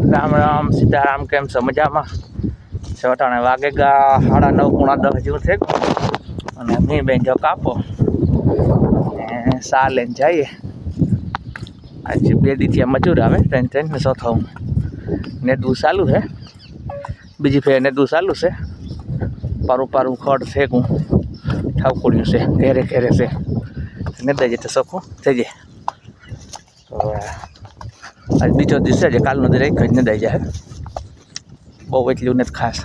राम राम सीताराम केम छो मजामां छो अटाणे वागेगा 9:30 પોણા 10 જેવું થઈ ગયું અને મી બેન જો કાપો ને સા લઈને જઈએ આજે 2 દીથી મજૂર આવે ટ્રેન ને ચોથો નેદવું ચાલુ છે બીજી ફેર નેદવું ચાલુ છે પારું ખડ ફેંકું ઠાવકુડ્યું છે ઘેરે ઘેરે છે નેદાઈ જાય તો ચોખ્ખું થઈ જાય તો આજ બીજો દિવસ છે કાલનો દી રાખ્યો નેદાઈ જાય બહુ એટલું નથી ખાસ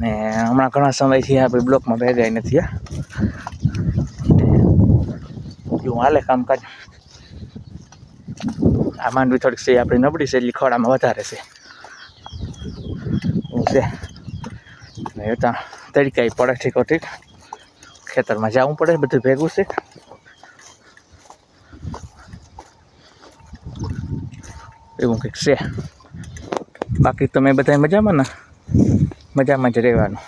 ને હમણાં ઘણા સમયથી આપણે બ્લોકમાં ભેગા નથી એવું હાલે કામકાજ આ માંડવી થોડીક છે આપણી નબળી છે એટલી ખોડામાં વધારે છે એવું છે ને ત્યાં તડકાઈ પડે ઠીક ખેતરમાં જવું પડે બધું ભેગું છે એવું કંઈક છે બાકી તમે બધા મજામાં ને મજામાં જ રહેવાનું